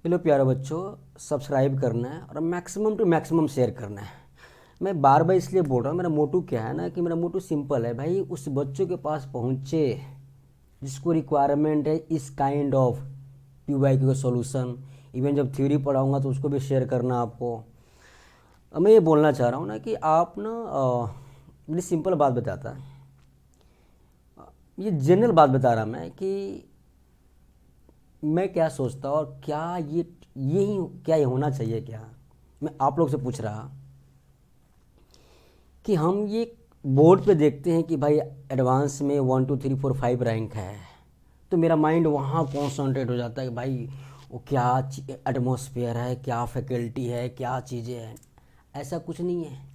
Hello प्यारे बच्चों, subscribe करना है और मैक्सिमम टू मैक्सिमम शेयर करना है। मैं बार बार इसलिए बोल रहा हूँ, मेरा मोटू क्या है ना कि मेरा मोटू सिंपल है भाई, उस बच्चों के पास पहुँचे जिसको रिक्वायरमेंट है इस काइंड ऑफ PYQ का सॉल्यूशन। इवन जब थ्योरी पढ़ाऊँगा तो उसको भी शेयर करना आपको। अब मैं ये बोलना चाह रहा हूँ ना कि आप ना मेरी सिंपल बात बताता है, ये जनरल बात बता रहा मैं कि मैं क्या सोचता हूँ और क्या यही क्या ये होना चाहिए क्या। मैं आप लोग से पूछ रहा कि हम ये बोर्ड पे देखते हैं कि भाई एडवांस में 1 2 3 4 5 रैंक है, तो मेरा माइंड वहाँ कॉन्सेंट्रेट हो जाता है कि भाई वो क्या एटमॉस्फेयर है, क्या फैकल्टी है, क्या चीज़ें हैं। ऐसा कुछ नहीं है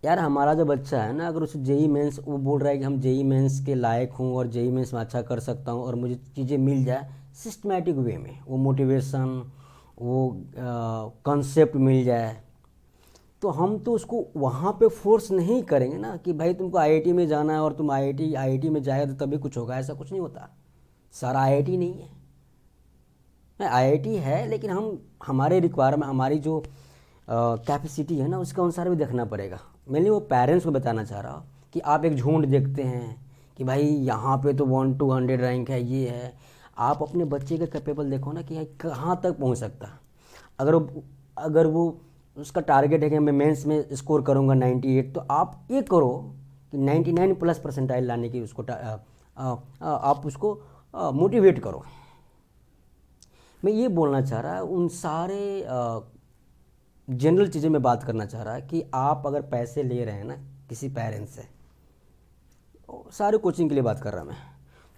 यार। हमारा जो बच्चा है ना, अगर उसे जेई मेंस वो बोल रहा है कि हम जेई मेंस के लायक हूँ और जेई मेंस में अच्छा कर सकता हूँ और मुझे चीज़ें मिल जाए सिस्टमेटिक वे में, वो मोटिवेशन, वो कॉन्सेप्ट मिल जाए, तो हम तो उसको वहाँ पे फोर्स नहीं करेंगे ना कि भाई तुमको आईआईटी में जाना है और तुम आईआईटी में जाए तो तभी कुछ होगा। ऐसा कुछ नहीं होता। सारा आईआईटी नहीं है, आईआईटी है, लेकिन हम हमारे रिक्वायरमेंट, हमारी जो कैपेसिटी है ना, उसके अनुसार भी देखना पड़ेगा। मैंने वो पेरेंट्स को बताना चाह रहा हूँ कि आप एक झुंड देखते हैं कि भाई यहाँ पे तो 1 to 100 रैंक है, ये है। आप अपने बच्चे का कैपेबल देखो ना कि भाई कहाँ तक पहुँच सकता है। अगर वो उसका टारगेट है कि मैं मेंस में स्कोर करूँगा 98, तो आप ये करो कि 99 प्लस परसेंटाइल लाने की उसको आप उसको मोटिवेट करो। मैं ये बोलना चाह रहा उन सारे जनरल चीज़ें में बात करना चाह रहा है कि आप अगर पैसे ले रहे हैं ना किसी पेरेंट्स से, सारे कोचिंग के लिए बात कर रहा मैं,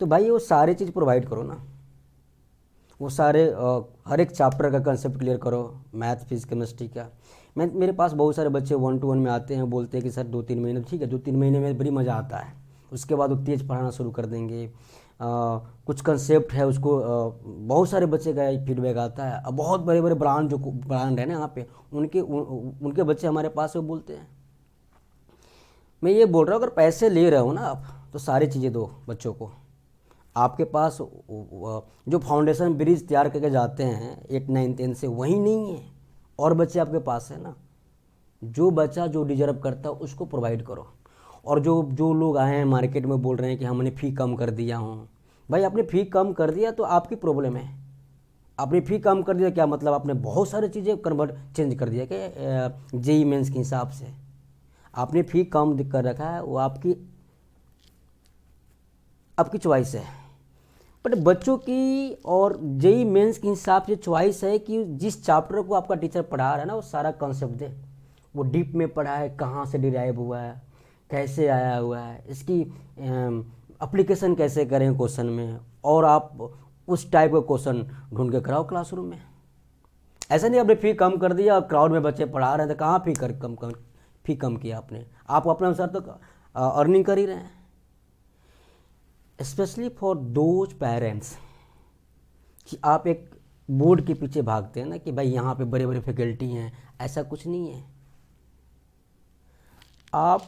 तो भाई वो सारे चीज़ प्रोवाइड करो ना। वो सारे हर एक चैप्टर का कंसेप्ट क्लियर करो, मैथ फिजिक्स केमिस्ट्री का। मेरे पास बहुत सारे बच्चे 1 to 1 में आते हैं, बोलते हैं कि सर 2 3 महीने, ठीक है 2 3 महीने में बड़ी मज़ा आता है, उसके बाद वो तेज़ पढ़ाना शुरू कर देंगे। कुछ कंसेप्ट है उसको बहुत सारे बच्चे का फीडबैक आता है। अब बहुत बड़े बड़े ब्रांड है ना यहाँ पे, उनके बच्चे हमारे पास वो बोलते हैं। मैं ये बोल रहा हूँ, अगर पैसे ले रहे हो ना आप, तो सारी चीज़ें दो बच्चों को। आपके पास जो फाउंडेशन ब्रिज तैयार करके जाते हैं 8 9 10 से, वही नहीं है, और बच्चे आपके पास है ना। जो बच्चा जो डिजर्व करता है उसको प्रोवाइड करो। और जो जो लोग आए हैं मार्केट में बोल रहे हैं कि हमने फ़ी कम कर दिया हूँ, भाई आपने फ़ी कम कर दिया तो आपकी प्रॉब्लम है। आपने फ़ी कम कर दिया क्या मतलब, आपने बहुत सारी चीज़ें चेंज कर दिया कि जेई मेंस के हिसाब से आपने फ़ी कम कर रखा है, वो आपकी आपकी चॉइस है। बट बच्चों की और जेई मेंस के हिसाब से चॉइस है कि जिस चैप्टर को आपका टीचर पढ़ा रहा है ना, वो सारा कॉन्सेप्ट दे। वो डीप में पढ़ा है, कहाँ से डिराइव हुआ है, कैसे आया हुआ है, इसकी एप्लीकेशन कैसे करें क्वेश्चन में, और आप उस टाइप का क्वेश्चन ढूंढ के कराओ क्लासरूम में। ऐसा नहीं आपने फ़ी कम कर दिया और क्राउड में बच्चे पढ़ा रहे थे, कहाँ फ़ी कम किया आपने। आप अपने अनुसार तो अर्निंग कर ही रहे हैं। स्पेशली फॉर दोज पेरेंट्स कि आप एक बोर्ड के पीछे भागते हैं ना कि भाई यहाँ पे बड़े बड़े फैकल्टी हैं, ऐसा कुछ नहीं है। आप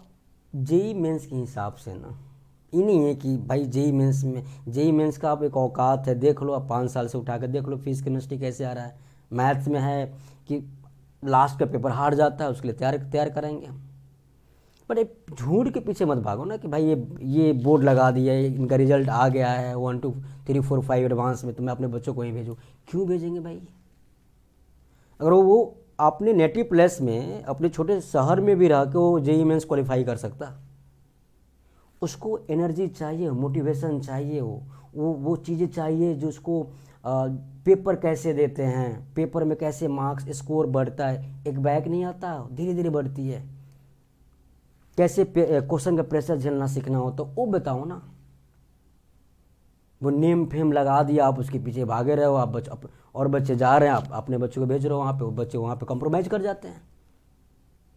जेई मेंस के हिसाब से ना, ये नहीं है कि भाई जेई मेंस का आप एक औकात है, देख लो आप 5 साल से उठा कर देख लो फिजिक्स केमिस्ट्री कैसे आ रहा है। मैथ्स में है कि लास्ट का पेपर हार जाता है, उसके लिए तैयार करेंगे हम। बट एक झूठ के पीछे मत भागो ना कि भाई ये बोर्ड लगा दिया है, इनका रिजल्ट आ गया है 1 2 3 4 5 एडवांस में, तो मैं अपने बच्चों को वहीं भेजूँ। क्यों भेजेंगे भाई? अगर वो अपने नेटिव प्लेस में, अपने छोटे शहर में भी रह के वो जेई मेंस क्वालिफाई कर सकता, उसको एनर्जी चाहिए, मोटिवेशन चाहिए, वो चीज़ें चाहिए जो उसको पेपर कैसे देते हैं, पेपर में कैसे मार्क्स स्कोर बढ़ता है। एक बैग नहीं आता, धीरे धीरे बढ़ती है। कैसे क्वेश्चन का प्रेशर झेलना सीखना हो, तो वो बताओ ना। वो नेम फेम लगा दिया, आप उसके पीछे भागे रहे हो, और बच्चे जा रहे हैं, आप अपने बच्चों को भेज रहे हो वहाँ पे, वो बच्चे वहाँ पे कंप्रोमाइज़ कर जाते हैं।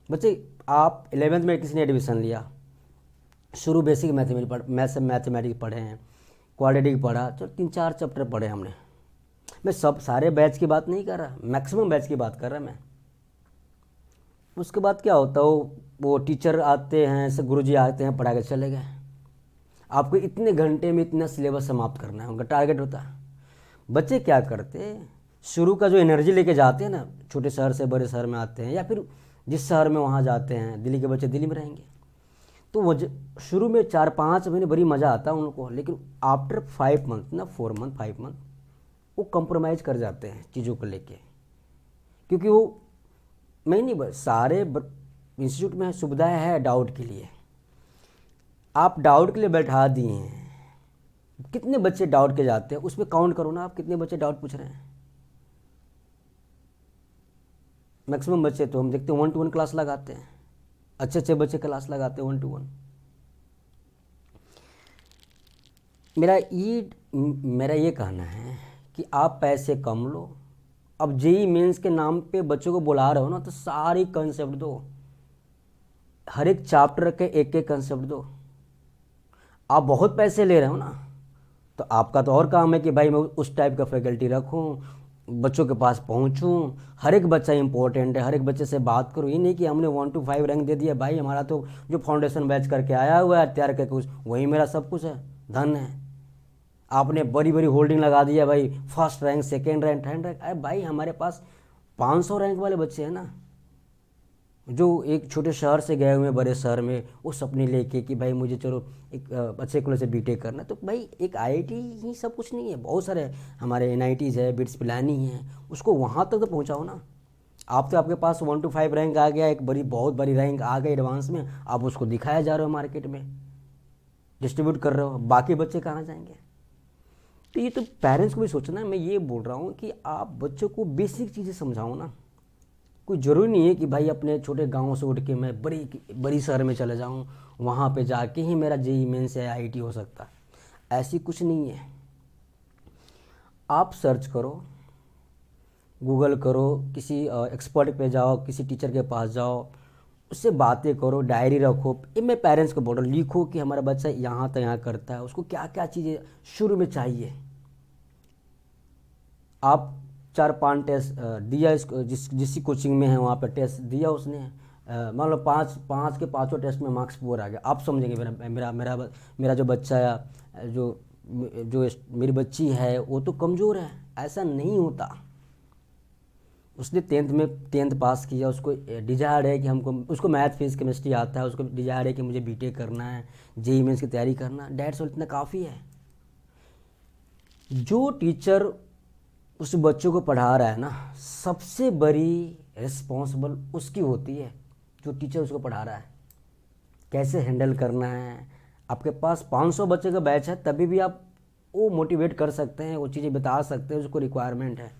बच्चे, आप 11th में किसी ने एडमिशन लिया, शुरू बेसिक मैथमेटिक्स पढ़े हैं, क्वाड्रेटिक पढ़ा, तो 3 4 चैप्टर पढ़े हमने। मैं सब सारे बैच की बात नहीं कर रहा, मैक्सिमम बैच की बात कर रहा मैं। उसके बाद क्या होता है, वो टीचर आते हैं, ऐसे गुरुजी आते हैं, पढ़ा के चले गए। आपको इतने घंटे में इतना सिलेबस समाप्त करना है, उनका टारगेट होता है। बच्चे क्या करते, शुरू का जो एनर्जी लेके जाते हैं ना, छोटे शहर से बड़े शहर में आते हैं या फिर जिस शहर में वहाँ जाते हैं, दिल्ली के बच्चे दिल्ली में रहेंगे, तो वो शुरू में 4-5 महीने बड़ी मज़ा आता है उनको, लेकिन आफ्टर 5 मंथ ना, 4 मंथ 5 मंथ वो कंप्रोमाइज़ कर जाते हैं चीज़ों को लेके, क्योंकि वो मैं नहीं बस सारे इंस्टीट्यूट में सुविधाएं है डाउट के लिए, आप डाउट के लिए बैठा दिए हैं। कितने बच्चे डाउट के जाते हैं उसमें काउंट करो ना, आप कितने बच्चे डाउट पूछ रहे हैं। मैक्सिमम बच्चे तो हम देखते हैं 1-to-1 क्लास लगाते हैं, अच्छे अच्छे बच्चे क्लास लगाते हैं 1-to-1। मेरा ये कहना है कि आप पैसे कम लो। अब जेई मेंस के नाम पे बच्चों को बुला रहे हो ना, तो सारी कंसेप्ट दो, हर एक चैप्टर के एक एक कंसेप्ट दो। आप बहुत पैसे ले रहे हो ना, तो आपका तो और काम है कि भाई मैं उस टाइप का फैकल्टी रखूं, बच्चों के पास पहुंचूं, हर एक बच्चा इंपॉर्टेंट है, हर एक बच्चे से बात करूं। ये नहीं कि हमने 1-to-5 रैंक दे दिया, भाई हमारा तो जो फाउंडेशन बैच करके आया हुआ है तैयार करके वही मेरा सब कुछ है, धन है। आपने बड़ी बड़ी होल्डिंग लगा दिया भाई, first rank, second rank, third rank. अरे भाई हमारे पास 500 रैंक वाले बच्चे हैं ना, जो एक छोटे शहर से गए हुए हैं बड़े शहर में, वो सपने लेके कि भाई मुझे चलो एक अच्छे कॉलेज से बीटेक करना। तो भाई एक आईआईटी ही सब कुछ नहीं है, बहुत सारे हमारे एनआईटीज़ है, बिट्स पिलानी है, उसको वहाँ तक तो पहुँचाओ ना। आप तो आपके पास 1-to-5 रैंक आ गया, एक बहुत बड़ी रैंक आ गई एडवांस में, आप उसको दिखाया जा रहे हो, मार्केट में डिस्ट्रीब्यूट कर रहे हो, बाकी बच्चे कहाँ जाएंगे। तो ये तो पेरेंट्स को भी सोचना है। मैं ये बोल रहा हूँ कि आप बच्चों को बेसिक चीज़ें समझाओ ना। कोई ज़रूरी नहीं है कि भाई अपने छोटे गांव से उठ के मैं बड़ी बड़ी शहर में चले जाऊँ, वहाँ पे जाके ही मेरा जेईई मेंस या आईआईटी हो सकता है। ऐसी कुछ नहीं है। आप सर्च करो, गूगल करो, किसी एक्सपर्ट पे जाओ, किसी टीचर के पास जाओ, उससे बातें करो, डायरी रखो। ये मैं पेरेंट्स को बोल रहा हूँ, लिखो कि हमारा बच्चा यहाँ तो यहाँ करता है, उसको क्या क्या चीज़ें शुरू में चाहिए। आप 4-5 टेस्ट दिया, इसको जिस कोचिंग में है वहाँ पर टेस्ट दिया उसने, मान लो 5 के पाँचों टेस्ट में मार्क्स पूरा आ गया, आप समझेंगे मेरा मेरा मेरा जो बच्चा है, जो मेरी बच्ची है वो तो कमज़ोर है। ऐसा नहीं होता। उसने 10th पास किया, उसको डिजायर है कि हमको, उसको मैथ फिजिक्स केमिस्ट्री आता है, उसको डिजायर है कि मुझे बीटेक करना है, जेईई मेंस की तैयारी करना, डेट्स इतना काफ़ी है। जो टीचर उस बच्चों को पढ़ा रहा है ना, सबसे बड़ी रिस्पॉन्सिबल उसकी होती है, जो टीचर उसको पढ़ा रहा है। कैसे हैंडल करना है। आपके पास 500 बच्चे का बैच है, तभी भी आप वो मोटिवेट कर सकते हैं, वो चीज़ें बता सकते हैं, उसको रिक्वायरमेंट है।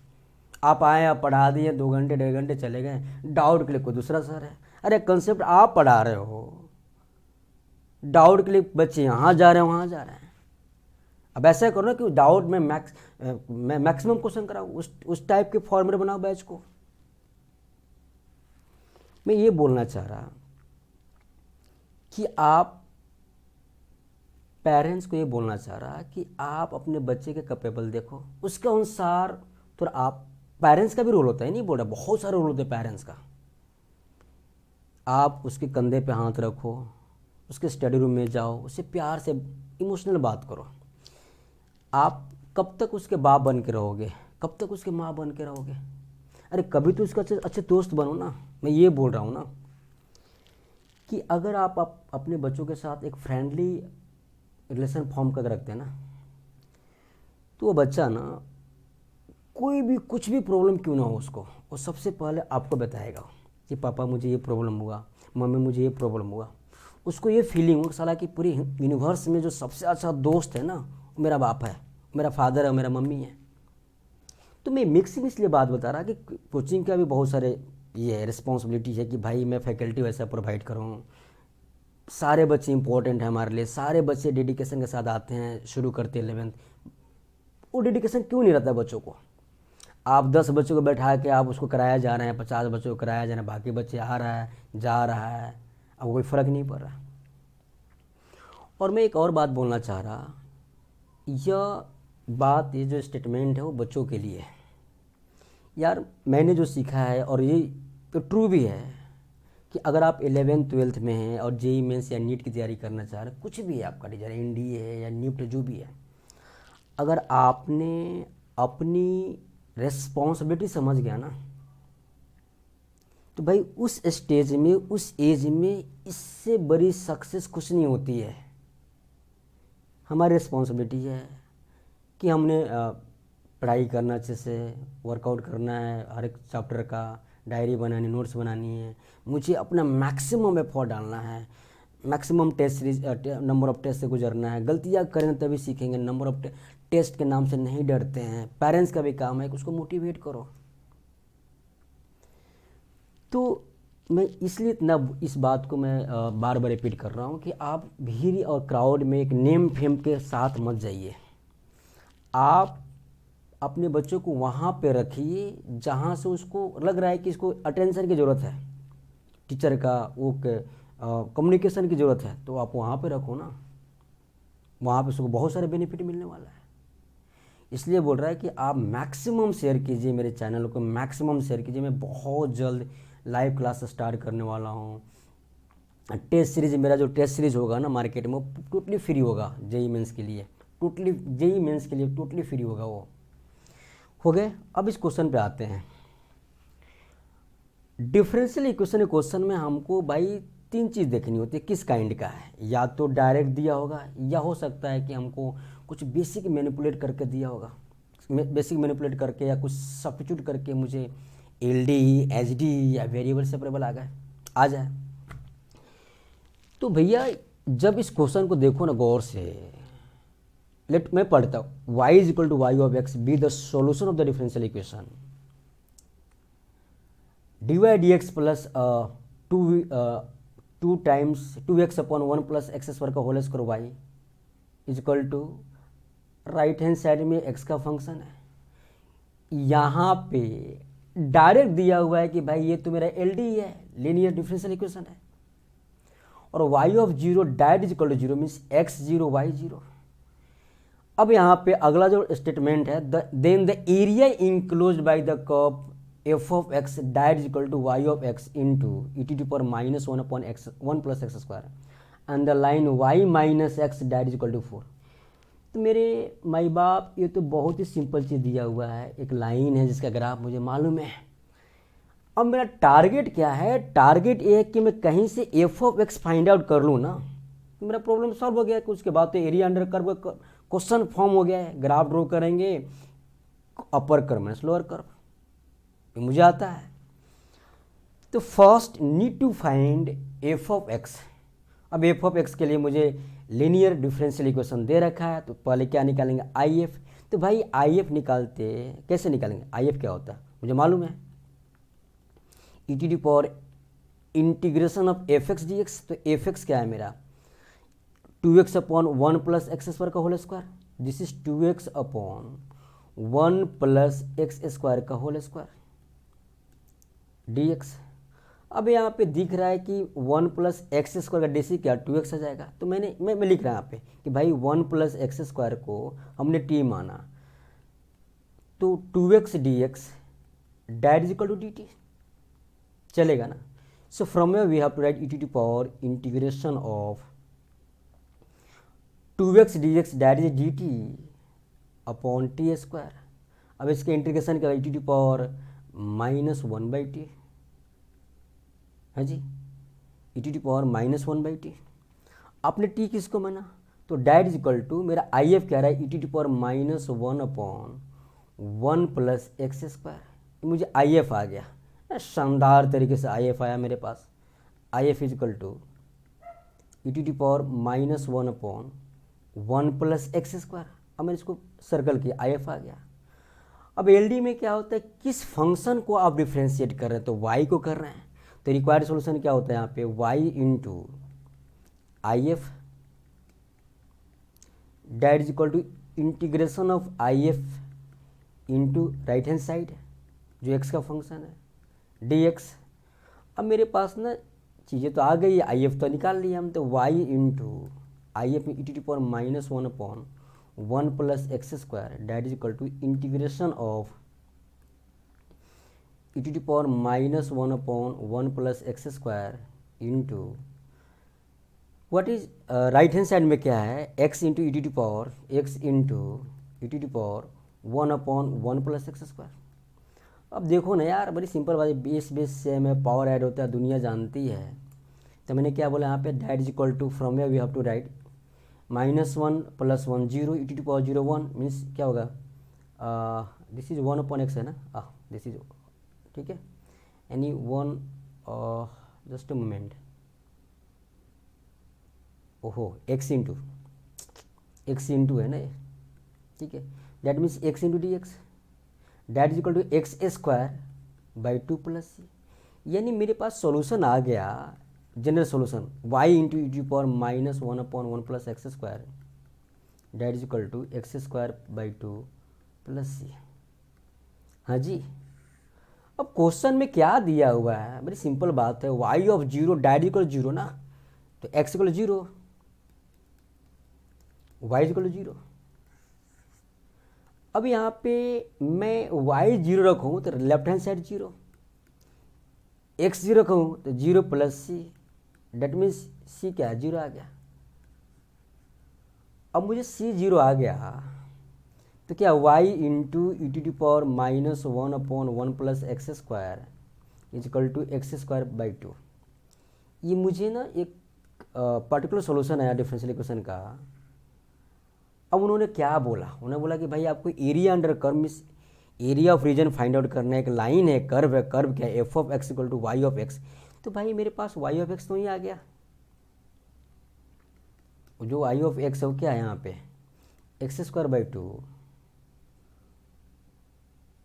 आप आए, आप पढ़ा दिए, 2 घंटे 1.5 घंटे चले गए, डाउट के लिए कोई दूसरा सर है। अरे कंसेप्ट आप पढ़ा रहे हो, डाउट के लिए बच्चे यहाँ जा रहे हैं वहाँ जा रहे हैं। अब ऐसा करो ना कि डाउट में मैक्सिमम क्वेश्चन कराओ, उस टाइप के फॉर्मेट बनाओ बैच को। मैं ये बोलना चाह रहा कि आप पेरेंट्स को ये बोलना चाह रहा कि आप अपने बच्चे के कैपेबल देखो, उसके अनुसार थोड़ा आप, पेरेंट्स का भी रोल होता है, नहीं बोल रहा, बहुत सारा रोल होता है पेरेंट्स का। आप उसके कंधे पे हाथ रखो, उसके स्टडी रूम में जाओ, उससे प्यार से इमोशनल बात करो। आप कब तक उसके बाप बन के रहोगे, कब तक उसके माँ बन के रहोगे। अरे कभी तो उसका अच्छे दोस्त बनो ना। मैं ये बोल रहा हूँ ना कि अगर आप अपने बच्चों के साथ एक फ्रेंडली रिलेशन फॉर्म कर रखते हैं ना, तो वो बच्चा ना, कोई भी कुछ भी प्रॉब्लम क्यों ना हो उसको, वो सबसे पहले आपको बताएगा कि पापा मुझे ये प्रॉब्लम हुआ, मम्मी मुझे ये प्रॉब्लम हुआ। उसको ये फीलिंग हो साला कि पूरी यूनिवर्स में जो सबसे अच्छा दोस्त है ना, वो मेरा बाप है, मेरा फादर है, मेरा मम्मी है। तो मैं मिक्सिंग इसलिए बात बता रहा कि कोचिंग का भी बहुत सारे ये है, रिस्पॉन्सिबिलिटी है कि भाई मैं फैकल्टी वैसा प्रोवाइड करूँ। सारे बच्चे इंपॉर्टेंट हैं हमारे लिए, सारे बच्चे डेडिकेशन के साथ आते हैं, शुरू करते हैं 11th। वो डेडिकेशन क्यों नहीं रहता बच्चों को। आप 10 बच्चों को बैठा के आप उसको कराया जा रहे हैं, 50 बच्चों को कराया जा रहा है, बाकी बच्चे आ रहा है जा रहा है, अब कोई फ़र्क नहीं पड़ रहा। और मैं एक और बात बोलना चाह रहा, यह बात, ये जो स्टेटमेंट है वो बच्चों के लिए है। यार मैंने जो सीखा है, और ये तो ट्रू भी है, कि अगर आप 11th-12th में हैं और जेईई मेंस या नीट की तैयारी करना चाह रहे हैं, कुछ भी है आपका डिजाइन, एनडीए है या नीट जो भी है, अगर आपने अपनी रेस्पॉन्सिबिलिटी समझ गया ना, तो भाई उस स्टेज में, उस एज में इससे बड़ी सक्सेस कुछ नहीं होती है। हमारी रिस्पॉन्सिबिलिटी है कि हमने पढ़ाई करना, अच्छे से वर्कआउट करना है, हर एक चैप्टर का डायरी बनानी, नोट्स बनानी है, मुझे अपना मैक्सिमम एफर्ट डालना है, maximum test series, number of test से गुजरना है। गलतियाँ करें तभी सीखेंगे, नंबर ऑफ टेस्ट के नाम से नहीं डरते हैं। पेरेंट्स का भी काम है कि उसको मोटिवेट करो। तो मैं इसलिए इतना इस बात को मैं बार बार रिपीट कर रहा हूँ कि आप भीड़ और क्राउड में एक नेम फेम के साथ मत जाइए। आप अपने बच्चों को वहाँ पे रखिए जहाँ से उसको लग रहा है कि इसको अटेंशन की ज़रूरत है, टीचर का वो कम्युनिकेशन की ज़रूरत है, तो आप वहाँ पे रखो ना। वहाँ पे उसको बहुत सारे बेनिफिट मिलने वाला है। इसलिए बोल रहा है कि आप मैक्सिमम शेयर कीजिए, मेरे चैनल को मैक्सिमम शेयर कीजिए। मैं बहुत जल्द लाइव क्लास स्टार्ट करने वाला हूँ। टेस्ट सीरीज, मेरा जो टेस्ट सीरीज होगा ना मार्केट में, वो टोटली फ्री होगा जेई मेंस के लिए, टोटली जेई मेंस के लिए टोटली फ्री होगा। वो हो गए। अब इस क्वेश्चन पे आते हैं। डिफरेंशियल इक्वेशन क्वेश्चन में हमको भाई 3 चीज़ देखनी होती है, किस काइंड का है। या तो डायरेक्ट दिया होगा, या हो सकता है कि हमको कुछ बेसिक मैनिपुलेट करके दिया होगा, बेसिक मैनिपुलेट करके या कुछ सब्स्टिट्यूट करके मुझे एलडी, एचडी या वेरिएबल सेपरेबल आ जाए। तो भैया जब इस क्वेश्चन को देखो ना गौर से, मैं पढ़ता हूँ, y is equal to Y of X be the solution of the differential equation dy dx plus 2 times 2x upon 1 plus x square का whole square Y is equal to, right hand side में x का function है। यहाँ पे direct दिया हुआ है कि भाई ये तो मेरा एल डी है, लीनियर डिफरेंशियल इक्वेशन है, और y of zero direct is equal to zero, means x zero Y zero. अब यहाँ पे अगला जो स्टेटमेंट है, then the area enclosed by the curve F of X direct equal to Y of X into E T power minus 1 upon X 1 plus x square and the line Y minus X direct equal to 4। तो मेरे माई बाप, ये तो बहुत ही simple चीज़ दिया हुआ है, एक लाइन है जिसका ग्राफ मुझे मालूम है। अब मेरा टारगेट क्या है? टारगेट ये है कि मैं कहीं से F of x find out कर लूँ ना, तो मेरा प्रॉब्लम सॉल्व हो गया। उसके बाद तो area under curve question form हो गया है। ग्राफ ड्रॉ करेंगे, upper curve minus lower curve, ये मुझे आता है। तो first need to find F of X. अब एफ ऑफ एक्स के लिए मुझे लीनियर डिफरेंशियल इक्वेशन दे रखा है, तो पहले क्या निकालेंगे? I F. तो भाई आई एफ निकालते कैसे निकालेंगे? आई एफ क्या होता है मुझे मालूम है, E T D power integration of F X D X. तो एफ एक्स क्या है मेरा? 2x upon 1 plus x square का whole square, this is 2x upon 1 plus x square का होल स्क्वायर dx। अब यहाँ पे दिख रहा है कि 1 प्लस एक्स स्क्वायर का डेसी क्या 2x आ जाएगा। तो मैं लिख रहा हूँ यहाँ पे कि भाई 1 प्लस एक्स स्क्वायर को हमने t माना, तो 2x dx direct is equal to dt, चलेगा ना। So from we have to write E T to power integration of 2x dx direct dt upon T square. अब इसके इंटीग्रेशन क्या, E T to power minus 1/t है जी, E T to power minus 1/t। आपने T किसको माना? तो direct equal to मेरा आई एफ कह रहा है E T to power minus 1 upon 1 plus x square. मुझे आई एफ आ गया, शानदार तरीके से आई एफ आया मेरे पास। I F is equal to E T to power minus 1 upon 1 plus x square. अब मैंने इसको सर्कल किया, आई एफ आ गया। अब एल डी में क्या होता है, किस फंक्शन को आप डिफ्रेंशिएट कर रहे हैं? तो वाई को कर रहे हैं, तो रिक्वायर्ड सॉल्यूशन क्या होता है यहाँ पे? Y into I F direct is equal to integration of I F into right hand side जो एक्स का फंक्शन है डी एक्स। अब मेरे पास ना चीज़ें तो आ गई है, आई एफ तो निकाल लिया हम, तो Y into I F E T to power minus 1 upon 1 plus x square direct is equal to integration of E T to power minus 1 upon 1 plus x square into what is right hand side में क्या है? X into E T to power X into E T to power 1/1 plus x square. अब देखो ना यार, बड़ी simple बात है, बेस बेस से में पावर ऐड होता है, दुनिया जानती है। तो मैंने क्या बोला यहाँ पे, that is equal to, from way we have to write -1 + 1 0 e⁻01 means क्या होगा, दिस इज 1/x है ना, दिस इज, ठीक है, यानी 1, जस्ट अ मोमेंट, ओहो x इंटू है ना ये, ठीक है, that means x into D X, that is equal to x² / 2 + c। यानी मेरे पास सॉल्यूशन आ गया, general solution y into e⁻1/1 plus x square, that is equal to x² / 2 + c। हाँ जी। अब क्वेश्चन में क्या दिया हुआ है, बड़ी सिंपल बात है, y ऑफ 0 दैट इक्वल 0 ना, तो x इक्वल 0, y इक्वल 0। अब यहाँ पे मैं y 0 रखूँ तो लेफ्ट हैंड साइड 0, x 0 रखूँ तो 0 + c, डेट मीन्स c क्या है, 0 आ गया। अब मुझे c 0 आ गया तो क्या y into e⁻1/1 plus x square is equal to x² / 2। ये मुझे ना एक पर्टिकुलर सॉल्यूशन आया डिफरेंशियल इक्वेशन का। अब उन्होंने क्या बोला, उन्होंने बोला कि भाई आपको area under curve means area of region find out करना है, एक लाइन है, कर्व है, कर्व क्या है, f(x) equal to y of x। तो भाई मेरे पास y ऑफ x तो ही आ गया, जो y ऑफ x है वो क्या है यहाँ पे, x² / 2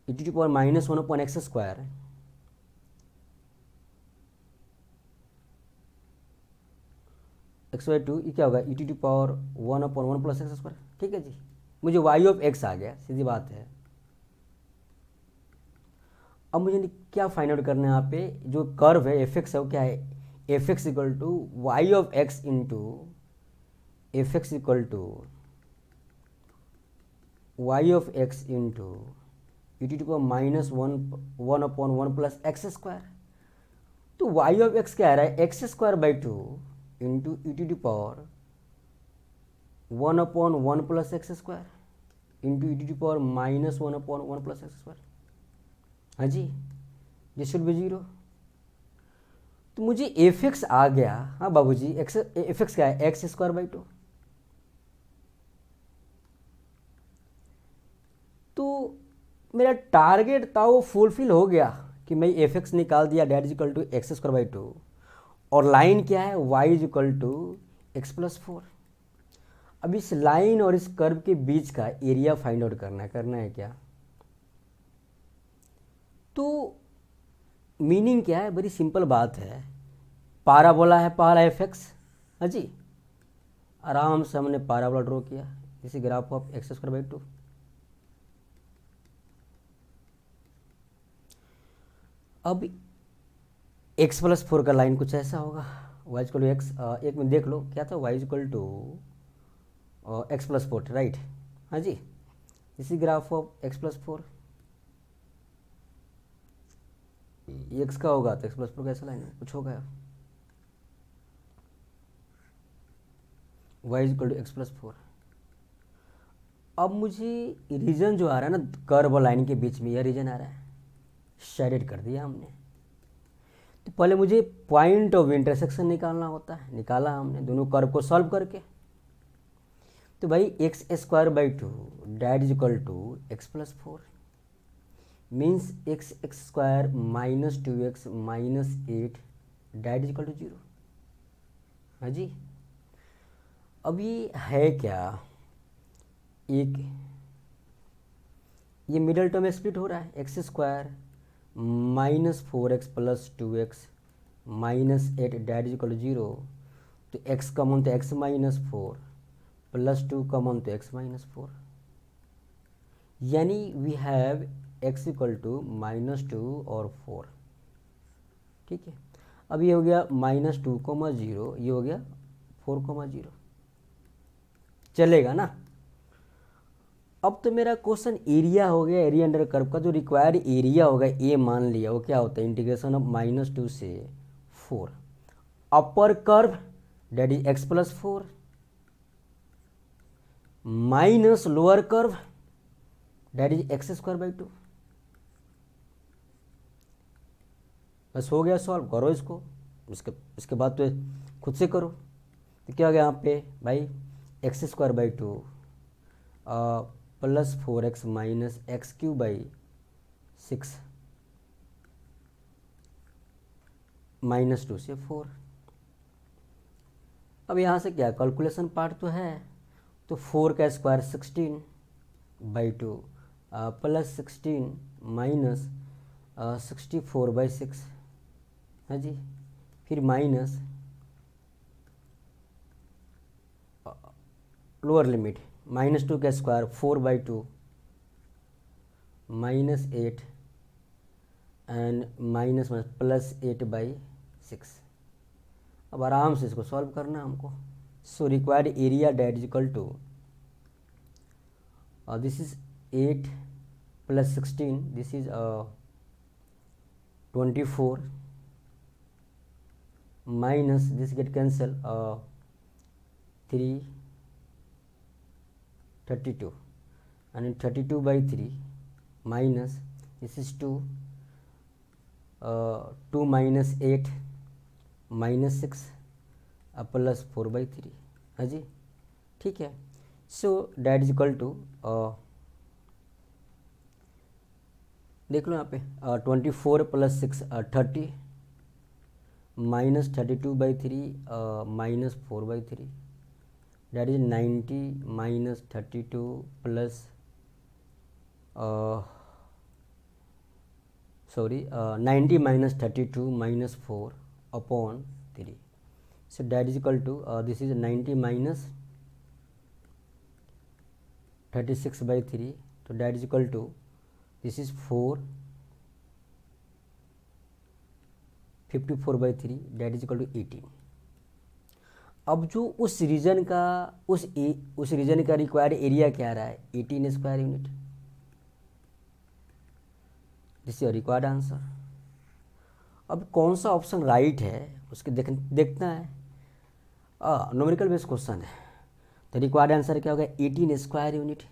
e⁻1/x स्क्वायर x/2, ये क्या होगा, e⁻1/1 प्लस एक्स स्क्वायर। ठीक है जी, मुझे y ऑफ x आ गया, सीधी बात है। अब मुझे क्या फाइंड आउट करना है यहाँ पे, जो कर्व है fx है वो क्या है, fx equal to y of x into fx equal to y of x into e⁻1/1 plus x square. तो y ऑफ x क्या आ रहा है, x² / 2 into e⁻1/1 plus x square into e⁻1/1 plus x square. हाँ जी, this should be 0। तो मुझे fx आ गया, हाँ बाबूजी, fx क्या है, x² / 2। तो मेरा टारगेट था वो फुलफिल हो गया कि मैं fx निकाल दिया, date is equal to x² / 2, और लाइन क्या है, y is equal to x+4। अब इस लाइन और इस कर्व के बीच का एरिया फाइंड आउट करना है क्या। तो मीनिंग क्या है, बड़ी सिंपल बात है, पाराबोला है, पारा fx, हाँ जी, आराम से हमने पाराबोला ड्रॉ किया, इसी ग्राफ ऑफ x² / 2। अब x+4 का लाइन कुछ ऐसा होगा, y इक्वल टू एक्स, एक मिनट देख लो क्या था, y equal to x+4, right, हाँ जी, इसी ग्राफ ऑफ x+4, x का होगा तो x+4 कैसा लाइन है, कुछ होगा, y इक्वल टू x+4। अब मुझे रीजन जो आ रहा है ना कर्व और लाइन के बीच में, यह रीजन आ रहा है, शेडेड कर दिया हमने। तो पहले मुझे पॉइंट ऑफ इंटरसेक्शन निकालना होता है, निकाला हमने दोनों कर्व को सॉल्व करके। तो भाई x² / 2 that is equal to x+4 means x² - 2x - 8 that is equal to 0। हाँ जी, अब ये है क्या, एक ये मिडल टर्म स्प्लिट हो रहा है, x² - 4x + 2x - 8 that is equal to 0। तो x कॉमन तो x - 4 + 2 कॉमन तो x - 4, यानी we have x equal to -2 और 4। ठीक है, अब ये हो गया -2, 0, ये हो गया 4, 0, चलेगा ना। अब तो मेरा क्वेश्चन एरिया हो गया, एरिया अंडर कर्व का जो रिक्वायर्ड एरिया होगा ए मान लिया, वो क्या होता है, इंटीग्रेशन ऑफ -2 से 4 upper curve that is x+4 minus lower curve that is x square by 2। बस हो गया सॉल्व, करो इसको। इसके बाद तो खुद से करो। तो क्या हो गया यहाँ पे भाई, x square by 2 plus 4x minus x cube by 6 minus 2 से 4। अब यहाँ से क्या कैलकुलेशन पार्ट तो है, तो 4 का square 16 by 2 plus 16 minus 64 by 6 है जी, फिर माइनस लोअर लिमिट -2 का square 4 by 2 minus 8 and minus plus 8 by 6। अब आराम से इसको सॉल्व करना है हमको। So required area that is equal to this is 8 plus 16, this is 24 minus this get cancel 3 32 and 32 by 3 minus this is 2 2 minus 8 minus 6 plus 4 by 3 है जी, ठीक है। So that is equal to देख लो यहाँ पे 24 plus 6 30 minus 32 by 3 minus 4 by 3 that is 90 minus 32 plus 90 minus 32 minus 4 upon 3. So that is equal to this is 90 minus 36 by 3. So that is equal to this is 4 54 by 3, that is equal to 18. अब जो उस reason का उस reason का required area क्या रहा है, 18 square unit. This is required answer. अब कौन सा ऑप्शन राइट है उसके देखना है। न्यूमेरिकल बेस्ड क्वेश्चन है, तो रिक्वायर्ड आंसर क्या होगा, 18 स्क्वायर यूनिट।